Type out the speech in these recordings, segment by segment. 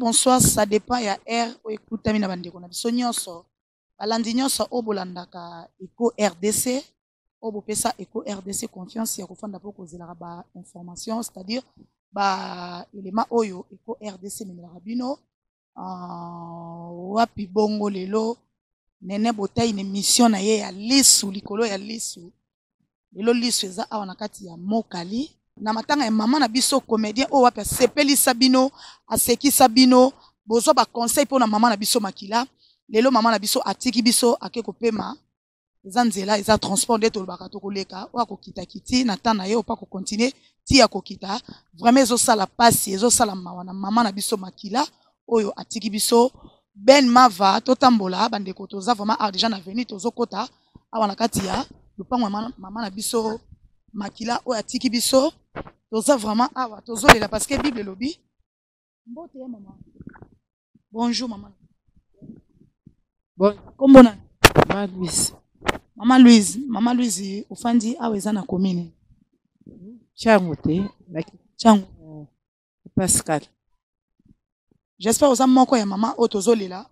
bonsoir, ça dépend ya R o écoute mina bandeko na biso nyonso. Balandi nyonso o bolandaka Eco RDC, o bopesa Eco RDC confiance ya kofanda po kozela ba information, c'est-à-dire ba élément oyo Eco RDC memela bino wapi bongo lelo nene botai une mission na ye ya lisu likolo ya lisu. Lelo lisu eza awa na kati ya Mokali. Na matanga ya mama na biso comédien o wapi sepeli sabino aseki sabino bozo ba conseil pour na mama na biso makila. Lelo mama na biso atiki biso akeko pema eza nzela eza transport de tolbaka to koleka o akokita kiti na tana ye o pa ko continuer ti akokita vraiment ezo sala pasi ezo sala mawa na mama na biso makila oyo atiki biso ben mava totambola bandeko toza vraiment a déjà na venu tozo kota awa na kati ya lupango mama na biso makila oyo atiki biso toza vraiment awa tozo lela parce que Bible lobi mbote ya mama. Bonjour maman. Bon, Kombo na Louise. Maman Louise ofandi awa eza na commune. Changote, Chango. Pascal. J'espère oza moko ya mama otozo lela.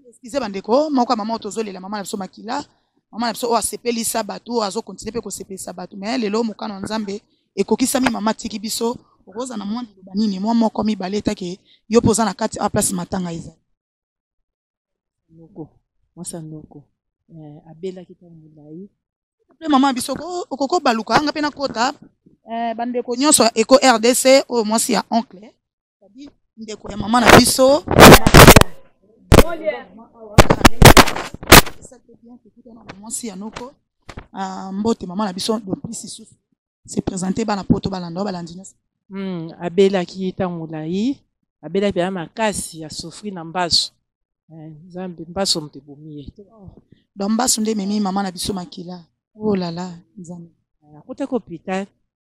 Excusez bandeko, moko ya mama otozo lela mama na biso makila. Mama na biso o asepeli sabatu azo continuer pe ko sepeli sabatu mais lelo mokano nzambe ekokisami mama tiki biso okoza na mwa liloba nini mwa moko mibale take yo poza na kati a place matanga iza. Noko. Mwasa noko. Abela kitambulai. Pe mama biso okoko baluka anga pe na kota bandeko nyonso ya Eco RDC o mwasi ya oncle. C'est-à-dire ndeko ya mama na biso. Mwasi ya noko. Mbote mama na biso depuis sous se présenter bana poto balanda balandina. Abela kitambulai. Abela pe makasi ya sofri na mbaso. Zambe mbaso mtebomiye. Don mbaso nde memi mama na biso makila. Oh là là, nzambe. Akote ko hôpital,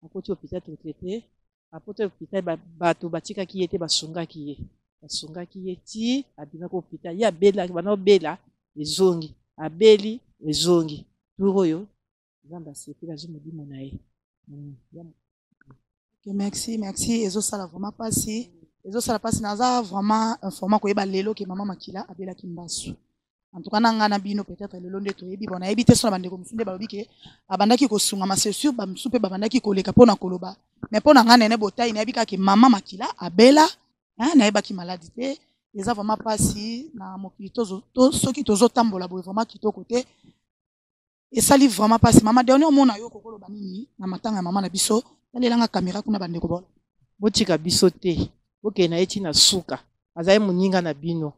akoti hôpital traité. Apote hôpital bato batika ki yete basunga ki ye. Basunga ki yeti abina ko hôpital. Ya bela bana bela ezongi. Abeli ezongi. Turoyo zamba sepela zumudi monaye. Ok, merci. Ezo sala vraiment passi. Ezo sala passi naza vraiment informa ko yeba lelo ke mama makila abela kimbasu. En tout cas nanga na bino peut-être lelo nde toyebi bona yebi te so na bandeko musunde balobi ke abandaki ko sunga ma c'est sûr ba musupe babandaki koleka pona koloba mais pona nga nene botai na yebi ka ke mama makila abela na yeba ki maladie te eza vraiment passi na mokili to soki tozo tambola boye vraiment kitoko te et sali vraiment passi mama dernier mona yo kokoloba nini na matanga ya mama na biso talelanga caméra kuna bandeko bola botika biso te boke na eti na suka azaye muninga na bino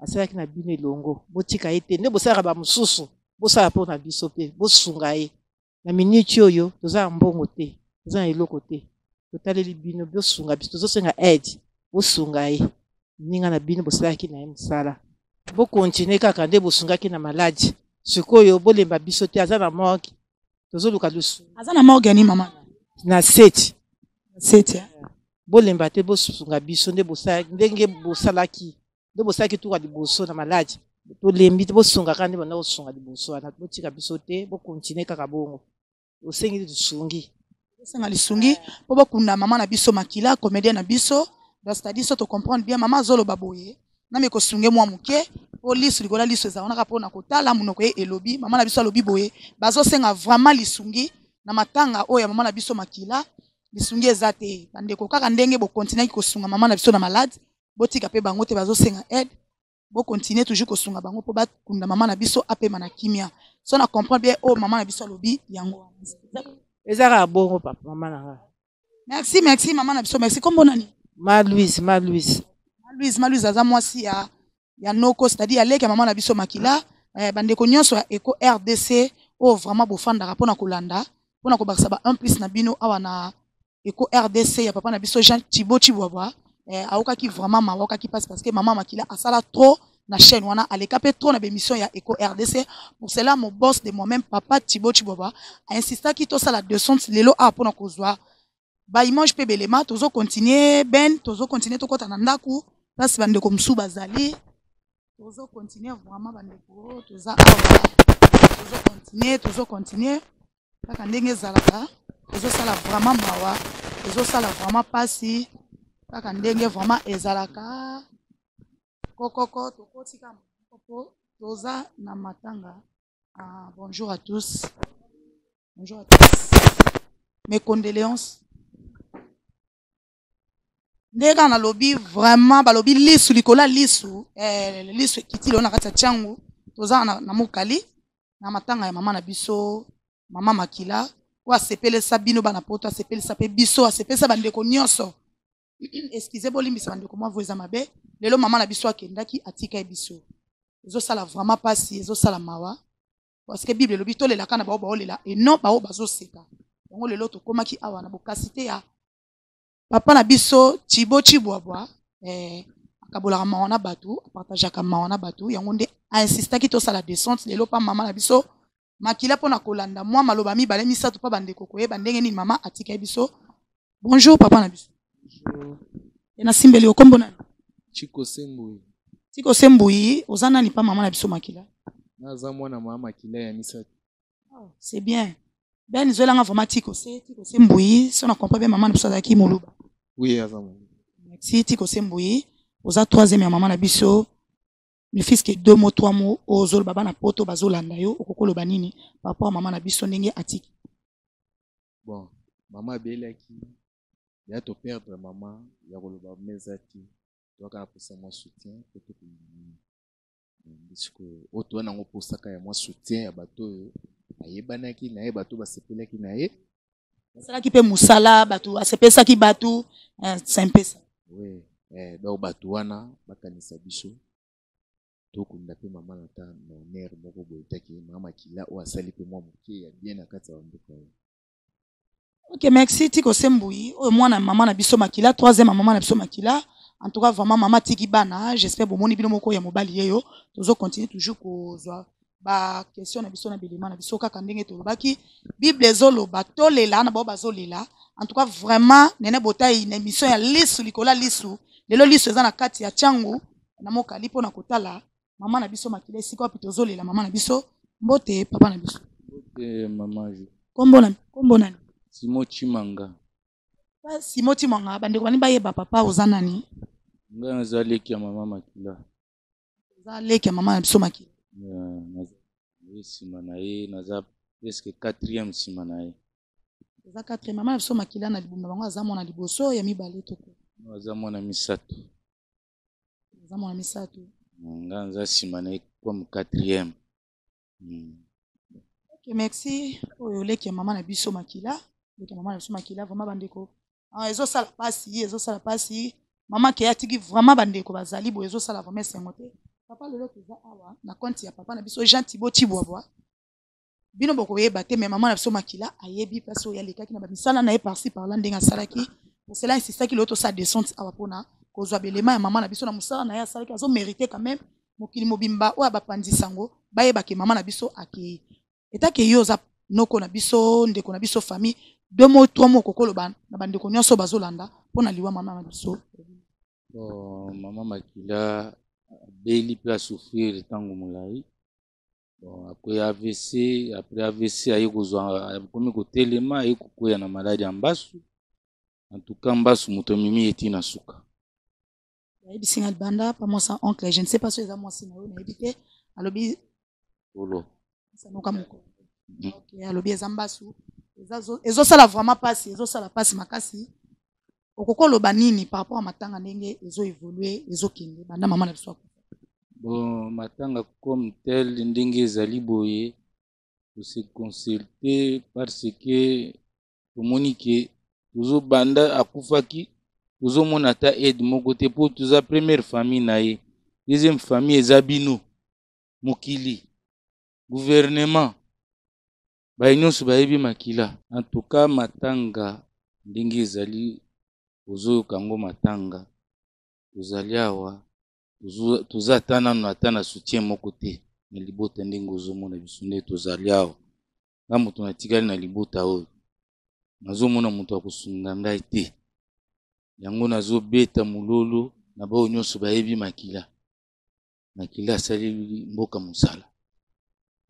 asalaki na bino elongo botika ete nde bosala ba mususu bosala po na biso pe bosunga ye na minute oyo toza mbongo te toza eloko te totaleli bino bosunga biso tozosenga aide bosunga ye ninga na bino bosalaki na ye mosala bokontinue kaka nde bosungaki na maladi sikoyo bolemba biso te aza na morgue tozoluka lusu aza na morgue ni mama na 7 bolemba te bosunga biso nde bosalaki ndenge bosalaki nde bosalaki tuka liboso na maladi tolembi te bosunga kaka nde banda kosunga liboso wana botika biso te bokontinue kaka bongo osengi lisungi osenga lisungi po bokunda mama na biso makila comédien na biso c'est-à-dire so to comprendre bien mama zoloba boye na me kosunge mwa muke po lisu likola lisu eza onaka pona kotala munoko ye elobi mama na biso alobi boye bazosenga vraiment lisungi na matanga oyo mama na biso makila lisungi eza te bandeko kaka ndenge bokontinue kosunga mama na biso na malade botika pe bango te bazosenga aide bokontinue toujours kosunga bango po bakunda mama na biso apema na kimia so na comprendre bien o mama na biso alobi yango ezaka bongo papa mama na merci mama na biso merci kombo nani Louise aza mwasi ya noko c'est-à-dire aleki ya mama na biso makila bandeko nyonso ya Eco RDC o vraiment bofandaka pona kolanda pona kobakisa ba 1+ na bino awa na Eco RDC ya papa na biso Jean Thibaut Chibwabwa aokaki vraiment mawakaki passe parce que mama makila asala trop na chaîne wana aleka pe trop na émission ya Eco RDC pour cela mon boss de moi-même papa Thibaut Chibwabwa a insisté ki to sala 200 lelo a pona kozwa ba image pe belema tozo continuer to kota na ndaku place bandeko msu bazali tozo continuer vraiment bandeko toza awa tozo continuer kaka ndenge ezalaka tozo sala vraiment mawa tozo sala vraiment pasi kaka ndenge vraiment ezalaka Kokoko, tokotika mokoko, toza na matanga. Bonjour à tous. Bonjour à tous. Mes condoléances. Ndeka na lobi vraiment balobi lisu likola lisu lisu kiti lo na kati ya changu toza na mokali na matanga ya mama na biso mama Makila ko asepelesa bino bana poto asepelesa pe biso asepelesa bandeko nyonso. Excusez bolimbisa bandeko mwa voeza mabe lelo mama na biso akendaki atika biso ezo sala vraiment pasi ezo sala mawa parce que Bible lobi tolela kana ba olela et non ba bazo seka yango lelo to komaki awa na bokasite ya papa na biso Chibo Chibwabwa akabolaka mawa na batu apartageaka mawa na batu yango nde insistaki to sala descente lelo pa mama na biso Makila pona kolanda mwa maloba mibale misato pa bandeko koyeba ndenge nini mama atika biso. Bonjour papa na biso. Bonjour. Na simbeli okombo nani? Chiko Sembuyi. Chiko Sembuyi, oza nani pa mama na biso Makila? Naza mwana mama Makila ya misato. Oh, c'est bien. Ben zoelanga vraiment Chiko Sembuyi, si on a compris bien maman na biso azaki moluba. Oui, aza mwana. Merci Chiko Sembuyi. Oza troisième ya maman na biso. Le fils que 2 mots 3 mots ozol baba na poto bazolanda yo okokolo banini papa maman na biso ndenge atiki. Bon, maman belaki ya to perdre maman ya koloba mezati toka posa mo soutien peut être bisiko oto na ngo posaka ya mo soutien ya bato ayebanaki na ye bato basepelaki na ye salaki pe musala bato asepesaki bato simpesa. Oui, donc bato wana bakanisa biso tokunda pe mama na ta na mère moko boyetaki mama Makila o asali pe mwa moke ya bien na kati ya mboka. Ok, merci Chiko Sembuyi. Oyo mwana mama na biso Makila, troisième maman na biso Makila. En tout cas vraiment maman tiki bana, j'espère bomoni bino moko ya mobali yeyo. Tozo continuer toujours kozwa ba question na biso na bilema na biso kaka ndenge tolobaki Bible ezoloba tolela na ba zolela. En tout cas vraiment nene botai na émission ya lisu likola lisu. Lelo lisu eza na kati ya changu na mokali pona kotala mama na biso Makila siko pitozolela mama na biso mbote papa na biso. Mbote mama ju. Kombo nani? Simo Chimanga. Simo Chimanga bandeko bani bayeba papa oza nani? Nga naza leki ya mama Makila. Oza leki ya mama na biso Makila. Naza sima na ye naza presque 4e sima na ye. Oza 4e mama na biso Makila na libumba bango aza mwana liboso ya mibale toko. Aza mwana misato. Aza mwana misato. Nga naza sima na ye comme 4e. Ok, merci. Oyo leki ya mama na biso Makila. Leki ya mama na biso Makila vraiment bandeko. Ezo sala pasi. Maman qui a tiki vraiment bandeko bazali bo ezo sala vraiment sengote. Papa lelo toza awa na compte ya papa na biso Jean Thibaut Chibwabwa. Bino boko yeba te mais maman na biso Makila ayebi place o ya lekaki na ba misala na ye par-ci par là ndenga salaki. Pour cela insista ki loto sa descente awa pona kozwa belema ya maman na biso na musala na ye salaki azo mériter quand même mokili mobimba o ba pandisango bayeba ke maman na biso aki etake yo za noko na biso ndeko na biso famille 2 mots 3 mots kokolo ban na bandeko nyonso bazolanda pona liwa mama na biso. Bon, mama Makila beli pe a souffrir tango molai. Bon, après AVC aye kozwa comme kotelema aye kokoya na maladie ya mbasu. En tout cas mbasu moto mimi eti na suka. Yayebi singa banda pa moi sans oncle, je ne sais pas si eza moi sina yo na yebite alobi Olo. sanoka moko. Ok, alobi eza mbasu. Ezo sala vraiment passe, ezo sala passe makasi. Okokoloba nini par rapport à matanga ndenge ezo évoluer ezo kende banda mama na biso. Bon, matanga comme tel ndenge ezali boye pour se consulter parce que tomoni ke tozo banda akufaki tozo mona ta aide moko te po toza première famille na ye, deuxième famille eza bino mokili gouvernement ba nyonso bayebi Makila. En tout cas matanga ndenge ezali ozo kango matanga tozali awa toza tana na tana soutien moko te na libota ndenge ozomona biso nde tozali awa nga moto natikali na libota oyo nazomona moto akosunga ngai te yango nazobeta mololo na bao nyonso bayebi Makila asaleli mboka mosala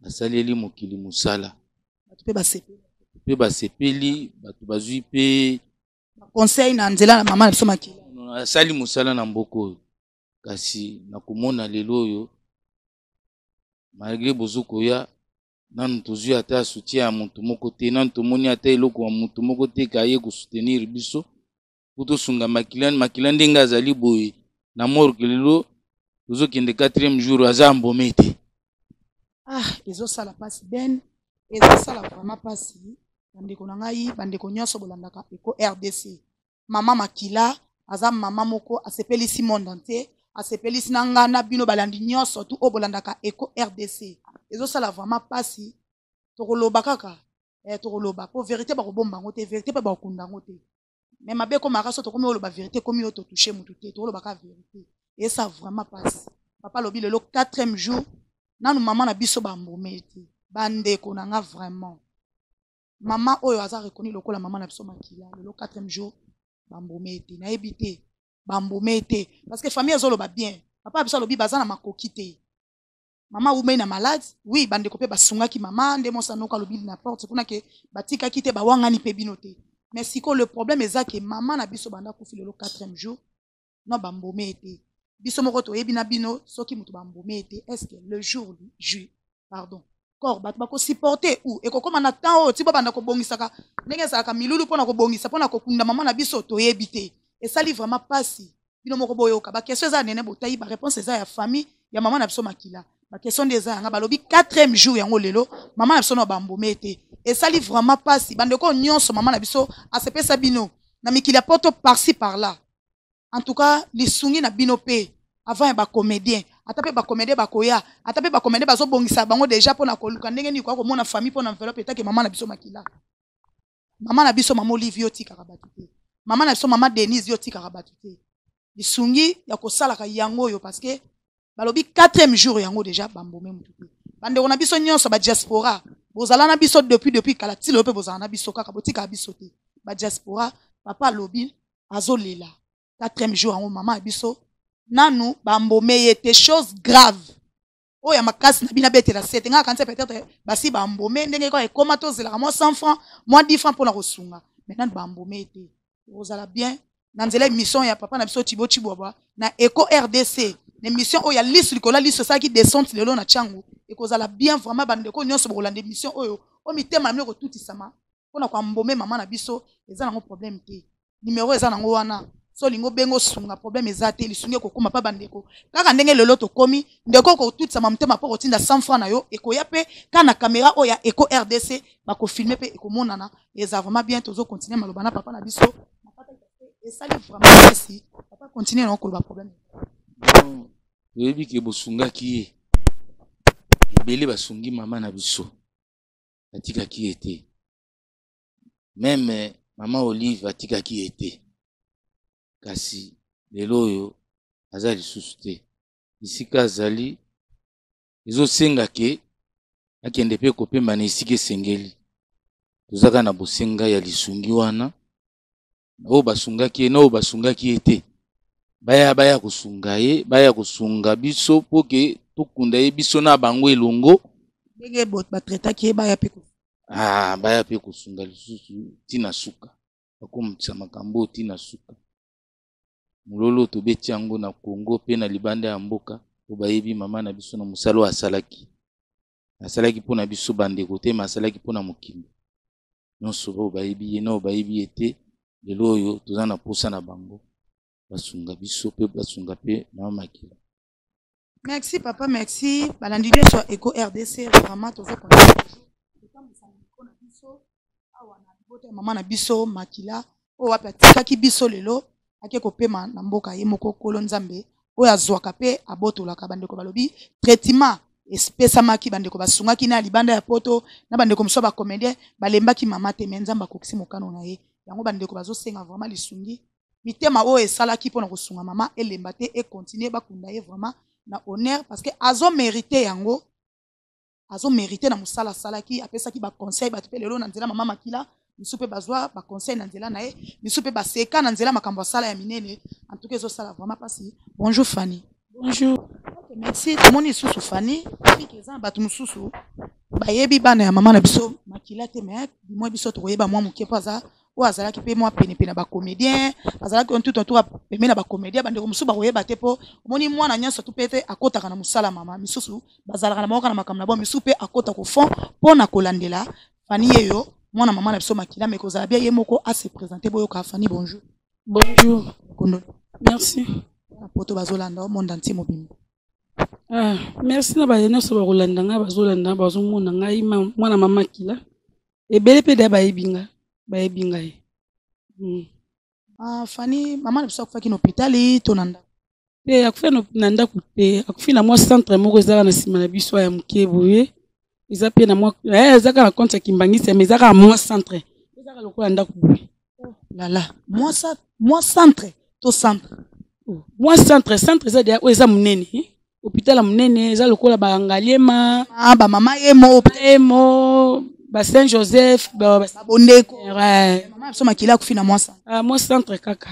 asaleli mokili mosala pe basepeli bato bazwi pe conseil na nzela na mama na biso Makila asali mosala na mboka oyo kasi nakomona lelo oyo malgré bozokoya nanu tozwi ata soutien ya moto moko te, nanu tomoni ata eloko ya moto moko te kaye kosoutenir biso po tosunga makila ndenge azali boye na morke lelo tozokende 4e jour aza mbome te. Ezosala pasi ben, ezosala vraiment pasi. Bandeko na ngai bandeko nyonso bolandaka Eko RDC. Mama Makila aza mama moko asepelisi monde entier, asepelisi na nga na bino balandi nyonso tu o bolandaka Eko RDC. Ezosala vraiment pasi. Tokoloba kaka tokoloba po vérité bakobomba ngo te, vérité pe bakunda ngo te. Mais mabe ko maraso tokomi oloba vérité komi yo to toucher mutu te, tokoloba ka vérité. Et ça vraiment pasi. Papa lobi le 4e jour nanu mama na biso bambome te. Bandeko na nga vraiment. Maman oyo aza reconnu lokola maman na biso Makila le 4e jour bambome te. Na ebité bambome te parce que famille ezolo ba bien. Papa biso lobi bazana makoki te. Maman ou na malade, oui bandeko pe basungaki maman nde monsa noka lobi na porte kuna ke batika kite ba wangani pe binote. Mais siko le problème est que maman na biso banda kufi le 4e jour non bambome te. Biso moko to yebi na bino soki mutu bambome te. Est-ce que le jour pardon corps bat bako supporter ou e kokoma na temps o tibo banda ko bongisaka ndenge saka milulu pona ko bongisa pona ko kunda maman na biso to yebite et ça li vraiment pasi bino moko boyoka ba question za nene botayi ba réponse za ya famille ya maman na biso Makila ba question des za nga balobi 4e jour yango lelo maman na biso no bambome te et ça li vraiment pasi bandeko nyonso maman na biso asepesa bino na mikili poto par-ci par-là en tout cas li sungi na bino pe avant ba comédien atape ba comédien bakoya atape ba comédien bazo bongisa bango déjà pona koluka ndenge ni kwa ko mona famille pona enveloppe etake maman na biso Makila maman na biso maman Olivia tika rabatute maman na biso maman Denise yo tika rabatute lisungi ya kosala ka yango yo parce que balobi 4e jour yango déjà bambome mutuki bande on a biso nyonso ba diaspora bozala na biso depuis kala tilo pe bozala na biso kaka botika biso te ba diaspora papa lobi azolela 4e jour yango maman biso nanu bambome yete chose grave oya makasi na bina bete la sete nga kanse peut-être basi bambome ndenge ko ekoma to zela moi 100 francs moi 10 francs pour la kosunga maintenant bambome yete ozala bien na nzela mission ya papa na biso Thibaut Chibwaba na Eko RDC l'émission oya liste likola liste ça qui descend lelo na chango ekozala bien vraiment bandeko nyonso bolanda émission oyo o mitema mleko tutisama pona kwa mbome mama na biso eza nango problème te numéro eza nango wana so lingo bengo sunga problème ezate lisunge kokoma pa bandeko kaka ndenge lelo to komi ndeko ko toute sama mtema po kotinda 100 francs na yo ekoya pe kana caméra oya Eko RDC ba ko filmer pe ekomonana eza vraiment bien tozo continuer malobana papa na biso et ça vraiment merci papa continuer na ko ba problème yebi ke bosunga ki ebele basungi mama na biso atika ki ete même maman Olive atika ki ete kasi lelo oyo aza lisusu te isika azali ezosenga ke akende pe kopemba na esika esengeli tozaka na bosenga ya lisungi wana oyo basungaki na oyo basungaki ete baya kosunga ye baya kosunga biso po ke tokunda ye biso na bango elongo ndenge batretaki baya pe baya pe kosunga lisusu tina suka bakomisa makambo tina suka mulolo tobeti yango na Congo pe na libanda ya mboka po bayebi mama na biso na musalo asalaki mpona biso bandeko te asalaki mpona mokili nyonso bao bayebi ye na bayebi ete lelo oyo toza na posa na bango basunga biso pe basunga pe mama Makila. Merci papa, merci balandi nyonso Eko RDC vraiment tozo konta mama na biso Makila o wapi atikaki biso lelo ake kopema na mboka ye moko kolo nzambe oyo azwaka pe abotolaka bandeko balobi traitement epesamaki bandeko basungaki na libanda ya poto na bandeko mosusu ba comédien balembaki mama te me nzambe akokisi mokano na ye yango bandeko bazosenga vraiment lisungi mitema oyo esalaki mpona kosunga mama elemba te e continuer bakunda ye vraiment na honneur parce que azo mérité yango azo mérité na musala salaki apesaki ba conseil ba pe lelo na nzela mama Makila misupe bazwa ba conseil na nzela na ye misupe baseka na nzela makambo sala ya minene en tout cas ezo sala vraiment pasi. Bonjour Fanny. Bonjour. Okay, merci tout monde isusu Fanny keza batu mususu bayebi bana ya mama na biso Makila te mais moi biso to yeba moi moke paza o azalaki pe moi pene pene ba comédien azalaki on tout autour peme na ba comédien bande ko musu ba koyeba te po omoni mwana nyonso tu pete akotaka na musala mama misusu bazalaka na maoka na makambo na bo misu pe akota ko fond po na kolandela Fanny yeyo mwana mama na biso makila mais kozala bien ye moko a se présenter boyo ka Fanny bonjour. Bonjour. Merci. Na poto bazolanda o monde entier mobimba. Merci na bayena so bakolanda nga bazolanda bazomona ngai mwana mama kila. Ebele pe da bayebinga ye. Fanny mama na biso akufaki na hôpital tonanda. Pe akufa na ndako te akufi na mwa centre moko ezala na sima na biso ya muke boye. Eza pe na mwa ezaka na compte kimbangisa mais ezaka mwa centre. Ezaka lokola ndako boye. Lala moi centre to centre. Moi centre eza dia eza munene. Hôpital munene eza lokola ba ngaliema ba mama emo ba Saint Joseph ba bondeko mama biso makila akufi na moi centre. Moi centre kaka.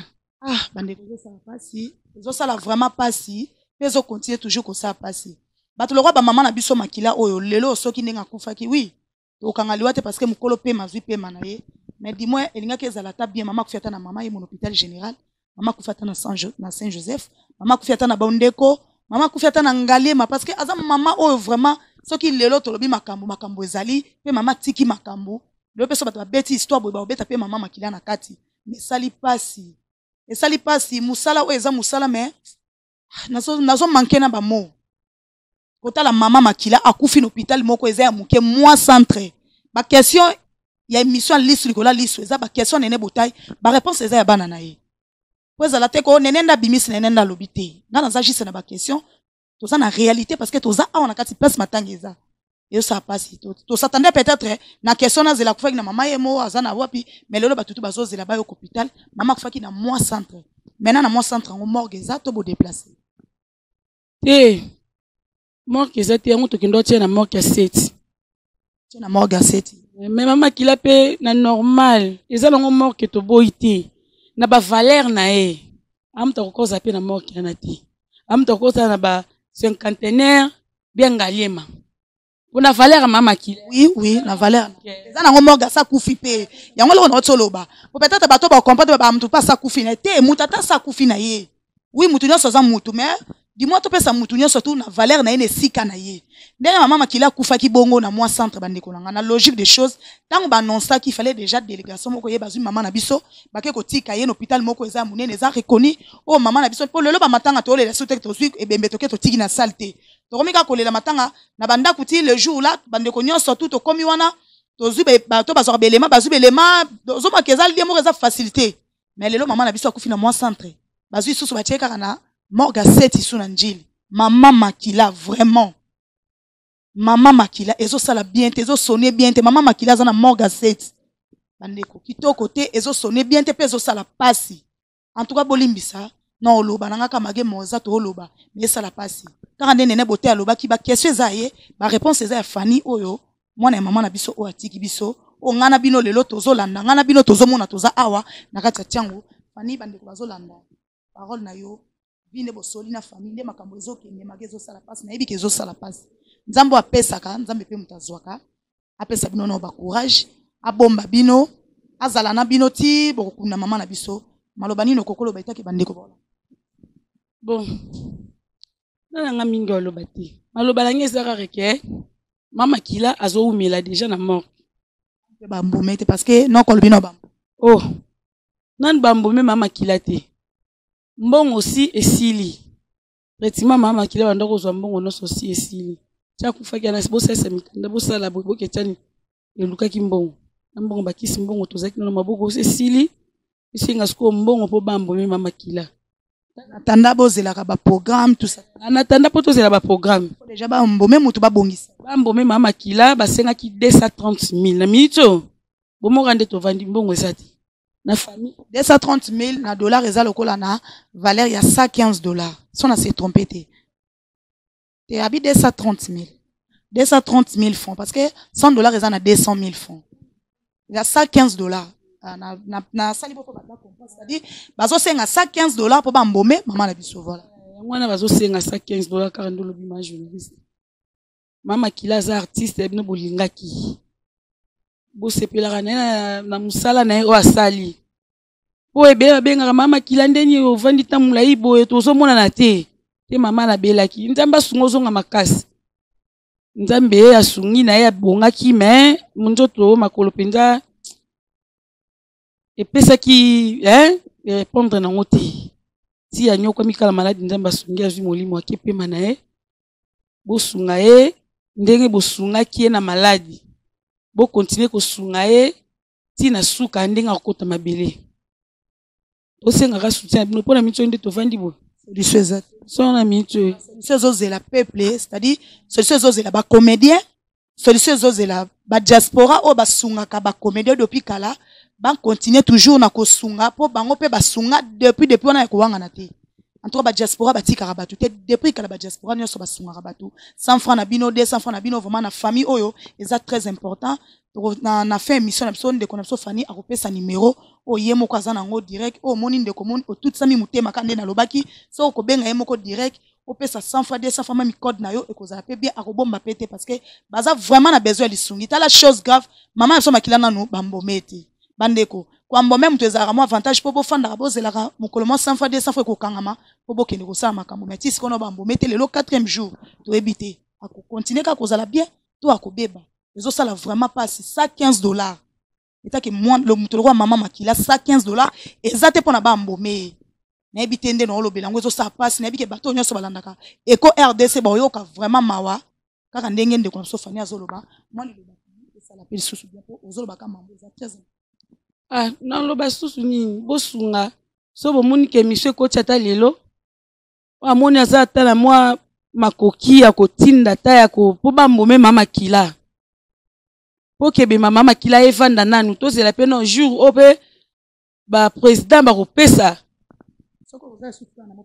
Bandeko ezosala pasi ezosala vraiment pasi pe ezo continuer toujours kosala pasi bato lokwa ba mama na biso makila oyo lelo soki ndenga akufaki oui tokanga liwa te parce que mukolo pe mazwi pe na ye mais dis-moi elingaki ezala ta bien mama akufi ata na mama ye mon hôpital général mama akufi ata na Saint Joseph mama akufi ata na bondeko mama akufi ata na ngaliema parce que aza mama oyo vraiment soki lelo tolobi makambo ezali pe mama tiki makambo lelo pe so bato babeti histoire boye babeta pe mama makila na kati mais sali pasi musala oyo eza musala mais nazo manke na bamo kotala mama makila akufi na hôpital moko eza ya muke moi centre ba question ya émission lisu likola lisu eza ba question nene botai ba réponse eza ya bana na ye po ezala te ko nene nda bimisi nene nda lobi te nga naza juste na ba question toza na réalité parce que toza awa na kati place matanga eza et ça passe to s'attendait peut-être na question na zela kufaki na mama yemo azana wapi mais lelo batutu bazozela ba yo hôpital mama kufaki na moi centre maintenant na moi centre en morgue eza to bo déplacer morgue eza te yango tokindo tia na morgue ya 7 tia na morgue ya 7 mais mama kila pe na normal eza longo morgue to boyi te na ba valeur na ye amta kokoza pe na morgue na te amta kokoza na ba cinquantenaire bien ngaliema. On a valeur mama kila. Oui, la valeur. Eza na morgue sa kufi pe. Yango lo na tsoloba. Peut-être bato ba comprendre ba mutu pas sa kufi na te mutata sa kufi na ye. Oui, mutu nyo soza mutu mais dis-moi to pesa mutu nyo surtout na valeur na ene sika na ye. Ndenge mama makila kufa ki bongo na moi centre bandeko na logique des choses. Tant ba annonça qu'il fallait déjà délégation moko ye bazui mama na biso bake ko tika ye na hôpital moko eza munene eza reconnu. Oh mama na biso po lelo ba matanga to le soute to zui e bembe to ke to tiki na salte. Tokomika kolela matanga na banda kuti le jour là bandeko nyonso tout to komi wana to zui ba to bazwa belema bazui belema zo makeza lié moko eza facilité. Mais lelo mama na biso akufi na moi centre. Bazui susu ba cheka na morgue 7 isu na njili. Mama makila vraiment. Mama makila ezo sala bien te ezo sonner bien te mama makila za na morgue 7. Bandeko kitoko te ezo sonner bien te pe ezo sala pasi. En tout cas bolimbisa non oloba nanga kamage moza to oloba mais sala pasi. Kaka nde nene bote aloba ki ba question za ye ba réponse eza ya Fanny oyo mwana ya mama na biso o atiki biso o ngana bino lelo tozolanda ngana bino tozomona toza awa na kati ya tiango Fanny bandeko bazolanda parole na yo bine bosoli na famille nde makambo ezokende magezo sala pasi na yebi kezo sala pasi nzambo apesaka nzambe pe mutazwaka apesa bino na ba courage abomba bino azala na bino ti bokunda mama na biso maloba nino kokolo baitaki bandeko bola bon nanga mingi oloba te maloba na ngeza reke mama kila azoumela déjà na mort ba mbomete parce que non kolbino ba oh nan ba mbome mama kila te mbongo aussi esili traitement mama kila banda kozwa mbongo no aussi esili tia kufaki na sibo sesa mikanda bosala boke tani elukaki mbongo mbongo bakisi mbongo tozaki na maboko esili isinga siko mbongo po ba mbome mama kila natanda bozelaka ba programme tout ça natanda po tozela ba programme déjà ba mbome mutu ba bongisa ba mbome mama kila basengaki 230,000 na minito bomo rande to vandi mbongo esati na famille 230,000 na dollar eza lokola na valeur ya $115 si on a se trompé te abi 230,000 francs parce que $100 eza na 200,000 francs il y a $115 na sali boko ba comprendre c'est-à-dire bazo senga $115 pour ba mbome mama na biso voilà ngwana bazo senga $115 car ndo lobi ma journaliste mama kila za artiste ebino bolingaki bosepelaka na na musala na ye oyo asali po ebele babengaka mama makila ndeni ovandi ntan molai boye tozomonana te mama anabelaki nzambe asunga ozonga makasi nzambe asungi na ye abongaki me nzoto makolo mpenza epesaki répondre nango te ti anyokwami kala maladi nzambe asungi azwi molimo ake pema na ye bosunga ye ndenge bosungaki ye na maladi bokontinue kosunga ye ti na suka ndenge akokota mabele tosengaka soutien na bino mpo na miniti nde tovandi boye solution exact so na miniti solution ezozela peuple c'est-à-dire solution ezozela bacomédien solution ezozela badiaspora oyo basungaka bacomédien depuis kala bakontinue toujours na kosunga mpo bango mpe basunga depuis wana ya kowangana te en tout cas badiaspora batikaka bato te depuis kala badiaspora nyonso basungaka bato 100 francs na bino 200 francs na bino vraiment na famille oyo eza très important na fin émission na biso ndeko na biso Fanny akopesa numéro oyo ye moko aza nango direct oyo omoni ndeko moni otutisami motema ka nde nalobaki so okobenga ye moko direct opesa 100 francs 200 francs même code na yo ekozala pe bien akobomba pe te parce que baza vraiment na besoin ya lisungi tala chose grave mama na biso makila nanu bambome te bandeko kwambo même tozalaka mo avantage po bofandaka bozelaka mokolo mo 100 francs 200 francs ekokangama po bokende kosala makambo mais ti sikoyo bambome te lelo 4e jour toyebi te akokontinue kaka kozala bien to akobeba ezosala vraiment pasi $115 etake moins le moto lokwa mama makila $115 eza te mpona bambome nayebi te nde na olobela yango ezosala pasi nayebi ke bato nyonso balandaka eko RDC baoyoka vraiment mawa kaka ndenge ndeko na biso Fanny azoloba mwa liloba esala pe lisusu bien po ozolobaka mambo eza très naloba susu nini bosunga so bomoni ke émission ekoti ata lelo amoni aza ata na mwa makoki ya kotinda ata ya po bambome mama makila po kebe mama makila evanda nanu tozela pe na jour oyo mpe baprésident bakopesa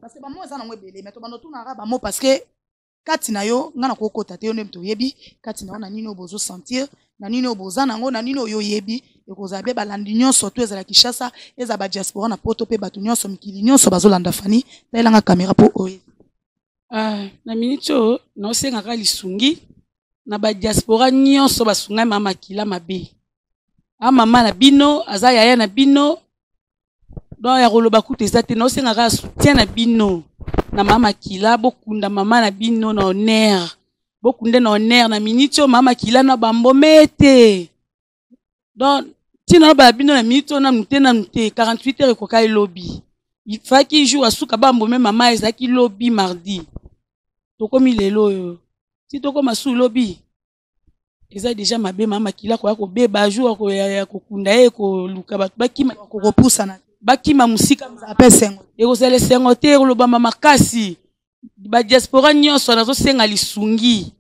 parce que bamo eza nango ebele me tobandotunaka bamo parce que kati na yo nga na kokota te yo nde toyebi kati na yo na nini oyo bozosentir na nini oyo boza nango na nini oyo oyebi ekozala be balandi nyonso to ezala Kinshasa eza badiaspora na poto mpe bato nyonso mikili nyonso bazolanda Fanny tayelanga kamera mpo oyo na miniti oyo naosengaka lisungi na badiaspora nyonso basungai mama makila mabe amama na bino aza yaya na bino don ya koloba kuta eza te naosengaka soutien na bino na mama makila bokunda mama na bino na honneur bokunde na honneur na miniti oyo mama makila na bambome te don ntina nobala bino na miniti oyo nanu te 48 heures ekoka elobi ifaki jour asuka bambome mama ezalaki lobi mardi tokomi lelo oyo ti tokoma su lobi eza deja mabe mama makila koya kobeba jour ya kokunda ye koluka bato bakima kokopusana bakima musika ekozala esengo te kolobama makasi badiaspora nyonso nazosenga lisungi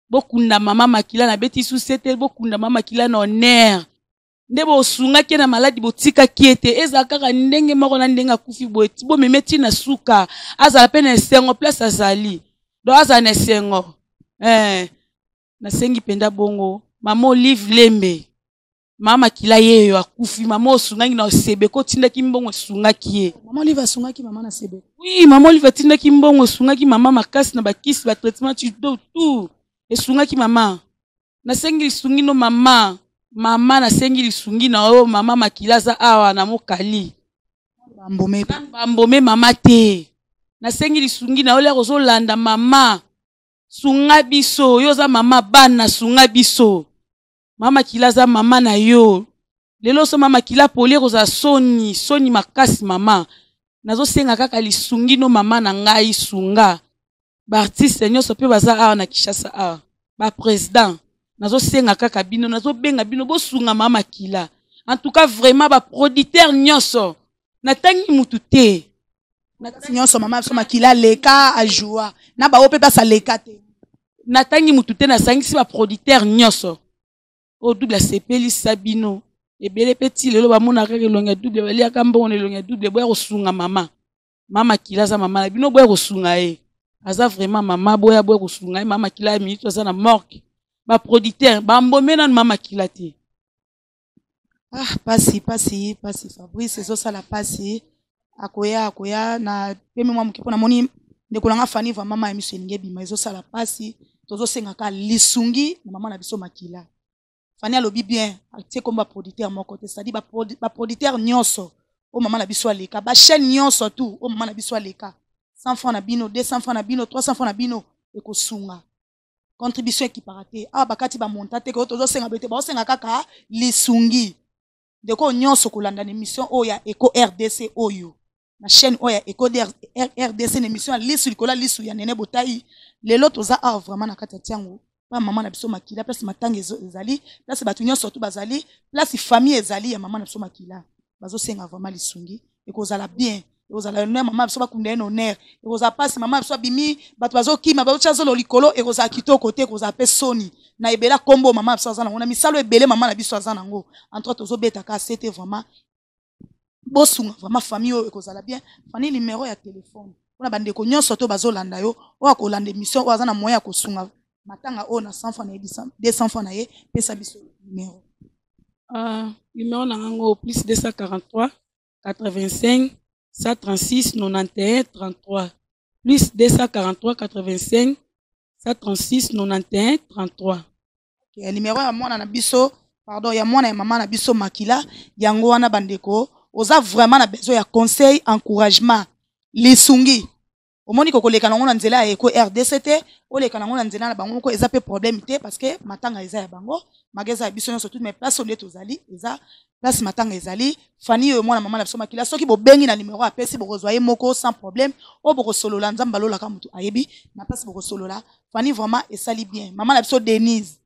bokunda mama makila na beti susi te bokunda mama makila na honneur nde bosungaki na maladi botikaki ete ezala kaka ndenge moko na ndenge akufi boye ti bomeme ti na suka azala mpe na esengo place azali do azala na esengo nasengi mpenza bongo mama Olive Lembe mama makila yeyo akufi mama osungaki na osebe ko tindaki mbongo esungaki ye mama Olive asungaki mama na sebe oui mama Olive tindaki mbongo esungaki mama makasi na bakisi ba traitement tudo tout esungaki mama nasengi lisungi no mama nasengi lisungi na oyo mama makila za awa na mokali bambome mama te nasengi lisungi na ole kozolanda mama sunga biso yo za mama bana sunga biso mama makila za mama na yo lelo so mama makila poli koza soni makasi mama nazosenga kaka lisungi no mama na ngai sunga baartiste nyonso mpe baza awa na Kinshasa awa baprésident nazosenga kaka bino nazobenga bino bosunga mama makila en tout cas vraiment baproducteur nyonso natangi mutu te nyonso mama biso makila leka ajoua na baoyo mpe basa leka te natangi mutu te nasangisi baproducteur nyonso o double asepelisa bino ebele mpe ti lelo bamonaka elongo ya double baliaka mbongo na elongo ya double boya kosunga mama makila aza mama na bino boya kosunga ye aza vraiment mama boya kosunga ye mama makila ya minute aza na morgue baproducteur bambome nanu mama makila te pasi Fabrice ezosala pasi akoya na peme mwa moke mpo namoni ndeko nanga Fanny va mama ya miso elingi ebima ezosala pasi tozosengaka lisungi na mama na biso makila Fani alobi bien atie comme producteur mon côté c'est-à-dire ba producteur nyonso o maman na biso aleka ba chaîne nyonso tout o maman na biso aleka 100 francs na bino 200 francs na bino 300 francs na bino ekosunga contribution équiparate ah bakati ba montate ko tozo senga bete ba senga kaka lisungi ndeko nyonso kolanda na émission oya Eco RDC oyo na chaîne oya Eco RDC na émission lisu likola lisu ya Nene Botai lelo toza ah vraiment na kati ya tiango pa maman na biso makila place matanga ezali place batu nyonso surtout bazali place famille ezali ya maman na biso makila bazo senga vraiment lisungi ekozala bien ekozala honneur maman biso bakunda en honneur ekozala passe maman biso bimi batu bazo kima bazo chazo likolo ekozala kitoko te ekozala pe soni na ebela kombo maman biso azana ngona misalo ebele maman na biso azana ngo entre tozo beta ka c'était vraiment bosunga vraiment famille oyo ekozala bien fani numéro ya téléphone ona bandeko nyonso to bazolanda yo o akolanda émission o azana moyen ya kosunga matanga o na 100 francs na 200 francs na ye pesa biso numéro numéro na ngango plus 243 85 136 91 33 plus 243 85 136 91 33 okay, numéro ya mwana na biso pardon ya mwana ya mama na biso makila yango wana bandeko oza vraiment na besoin ya conseil encouragement lisungi omoni kokoleka nango na nzela ya Eco RDC te oleka nango na nzela na bango moko eza pe problème te parce que matanga eza ya bango magaza ya biso nyonso tout mais place onde tozali eza place matanga ezali fani yo mwana mama na biso makila soki bobengi na numéro apesi bokozwa ye moko sans problème o bokosolola nzamba lolaka mutu ayebi na place bokosolola fani vraiment esali bien mama na biso Denise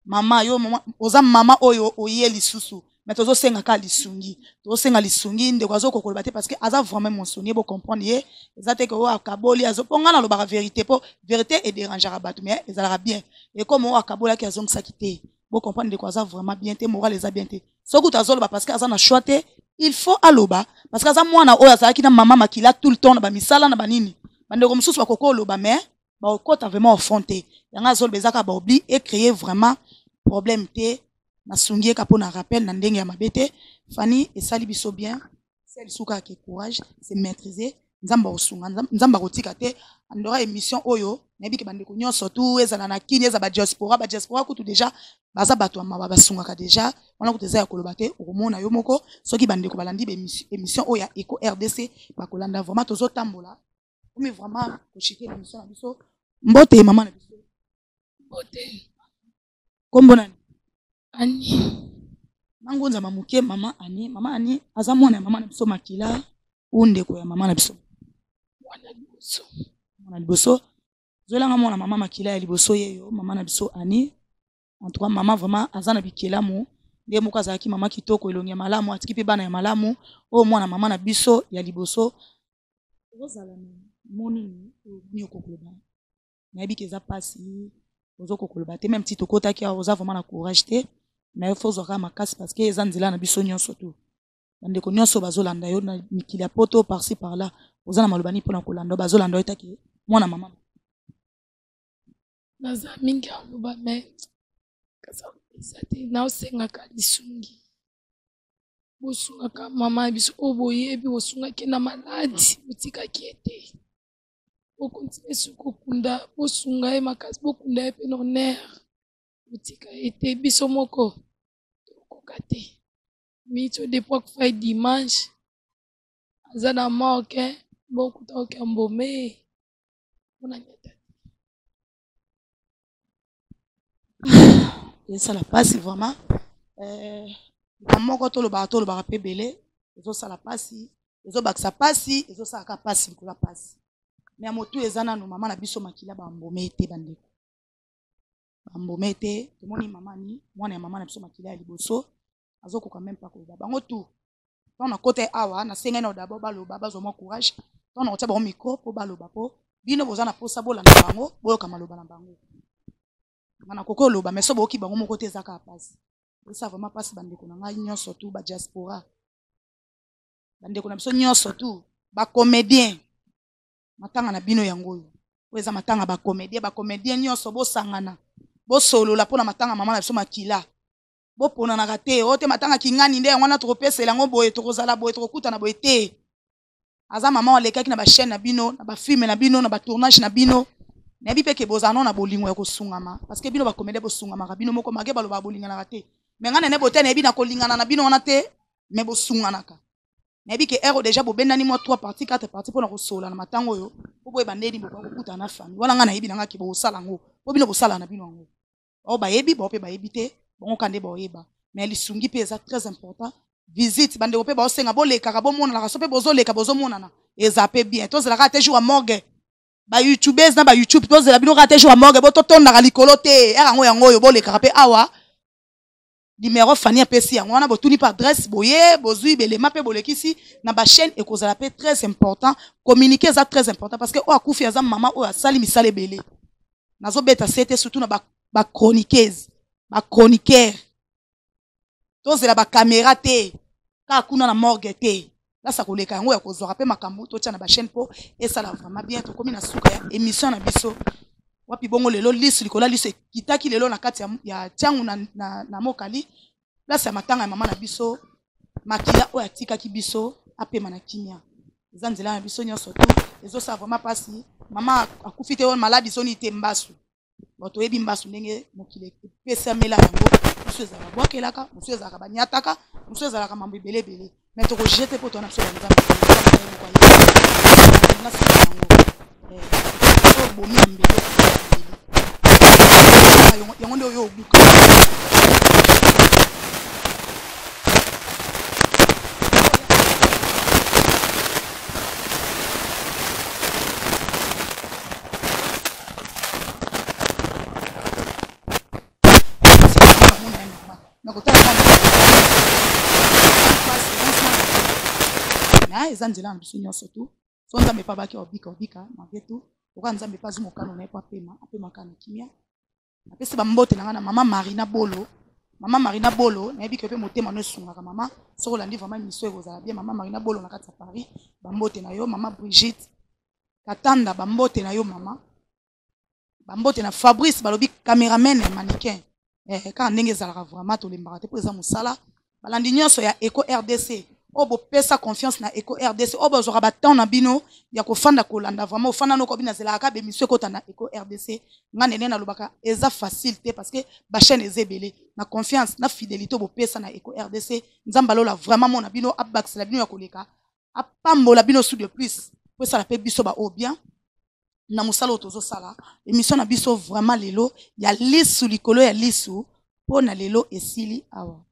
mama yo mama oza mama oyo oye lisusu mais tozo senga ka lisungi tozo senga lisungi ndeko azoko kolobate parce que aza vraiment mentionné bo comprendre ye ezate ko akaboli azoponga na lobaka vérité po vérité et dérangera batu mais ezalaka bien et comme o akabola ki azongisa kité bo comprendre ndeko aza vraiment bien te moral eza bien te soki tazoloba parce que aza na choix te il faut aloba parce que aza mwana oyo azalaki na mama makila tout le temps na ba misala na banini bandeko mususu bakoko loba mais ba okota vraiment affronter yanga azolo bezaka ba oubli et créer vraiment problème te na sungie ka pona rappel na ndenge ya mabete fani esali biso bien celle suka ke courage c'est maîtriser nzamba osunga nzamba kotika te andora émission oyo nabi ke bandeko nyonso tout ezala na kini eza ba diaspora kutu déjà baza bato mama basunga ka déjà wana kuteza ya koloba te okomona yo moko soki bandeko balandi be émission oya Eco RDC bakolanda vraiment tozo tambola omi vraiment ko chiter l'émission na biso mbote mama na biso mbote kombo nani Ani nangonza mamuke mama ani aza mwana ya mama na biso makila undeko ya mama na biso mwana liboso zolanga mwana mama makila ya liboso yeyo mama na biso ani en tout cas mama vraiment aza na bikelamu nde moko azalaki mama kitoko elongi ya malamu atiki pe bana ya malamu o mwana mama na biso ya liboso ozala moni ni okokoloba nayebi ke eza pasi ozokokoloba te même petit okotaki oza vraiment na courage te mais il faut zoka makasi parce que eza nzela na biso nyonso to bandeko nyonso bazolanda yo na mikili ya poto par-ci par-là oza na malobani mpona kolanda bazolanda yo taki mwana mama naza mingi aloba me kasa eza te naosengaka lisungi bosungaka mama ya biso oyo boyebi bosungaki na maladi botikaki ete bokontinue soki kokunda bosunga ye makasi bokunda ye mpe na honneur botika ete biso moko tokoka te mito depuis akufai dimanche aza na moke bokuta oke mbome mpona nyata esala pasi vraiment na moko tolobaka mpe ebele ezosala pasi ezobakisa pasi ezosalaka pasi likola pasi mais motu eza nano mama na biso makila bambome ete bandeko bambome ete tomoni mama ni mwana ya mama na biso makila ya liboso azokoka même pas koloba bango tu ntango na kota awa nasengai na odabo baloba bazwa mwa courage ntango na kotia bango micro mpo baloba mpo bino boza na mposa bolanda bango boyoka maloba na bango mana koko oloba mais so boyoki bango moko te ezaka pasi esa vraiment pasi bandeko na ngai nyonso tu badiaspora bandeko na biso nyonso tu bacomédien matanga na bino yango oyo oyo eza matanga bacomédien nyonso bosangana bosolola mpona matanga mama na biso makila boponanaka te oyo te matanga kingani nde yango wana tokopesela yango boye tokozala boye tokokutana boye te aza mama alekaki na bachaîne na bino na bafilme na bino na batournage na bino nayebi mpe ke bozala na bolingo ya kosungama parce que bino bakomede bosungamaka bino moko mage baloba bolinganaka te me nga nene bote nayebi na kolingana na bino wana te me bosunganaka nayebi ke ero déjà bobendani mwa 3 parties 4 parties mpona kosola na matango oyo po boyeba ndeni bokokutana na famille wana nga nayebi na nga ke bosala yango po bino bosala na bino yango bao bayebi bao mpe bayebi te bango kande baoyeba me lisungi mpe eza très important visite bandeko mpe baosenga bolekaka bomonanaka so mpe bozoleka bozomonana eza mpe bien tozelaka te jour ya morgue bayoutubers na bayoutube tozela bino kaka te jour ya morgue bototondaka likolo te yango yango oyo bolekaka mpe awa numéro fani apesi yango wana botuni pa adresse boye bozwi belema mpe bolekisi na bachaîne ekozala mpe très important communiquer eza très important parce que oyo akufi aza mama oyo asali misala ebele nazobeta sete surtout na bachroniqueuse bachroniqueur tozela bacaméra te kaka kuna na morgue te lasa koleka yango ya kozwaka mpe makambo totya na bachaîne mpo esala vraiment bien tokomi na suka ya émission na biso wapi bongo lelo lisu likola lisu ekitaki lelo na kati ya tiangu na mokali lasa ya matanga ya mama na biso makila oyo atikaki biso apema na kimia eza nzela na biso nyonso tu ezosala vraiment mpasi mama akufi te oyo maladi soni te mbasu bato oyebi mbasu ndenge mokili epesamela yango mosu ezalaka bwakelaka mosu ezalaka banyataka mosu ezalaka mambo ebele ebele me tokojete mpo tona biso banzambe bomi ya mbele yango nde oyo obuka eza nzela na biso nyonso tu so nzambe mpe abaki obika mage tu oka nzambe mpe azwi mokano na ye mpo apemaka na kimia apesi bambote na nga na mama marina bolo nayebi ke mpe motema no esungaka mama soki olandi vraiment émission ekozala bien mama marina bolo na kati ya paris bambote na yo mama Brigitte Katanda bambote na yo mama bambote na Fabrice balobi cameraman ya mannequin kaka ndenge ezalaka vraiment tolembaka te mpo eza mosala balandi nyonso ya Eco RDC o bopesa confiance na Eco RDC o bozwaka batemps na bino ya kofanda kolanda vraiment ofanda noko bino azelaka bemission ekota na Eco RDC nga nene nalobaka eza facile te parce que bachaîne eza ebele na confiance na fidélité bopesa na Eco RDC nzambe alola vraiment mona bino abakisela bino ya koleka apambola bino sous de plus po esala mpe biso baoyo bien na mosala oyo tozosala émission na biso vraiment lelo ya lisu likolo ya lisu mpo na lelo esili awa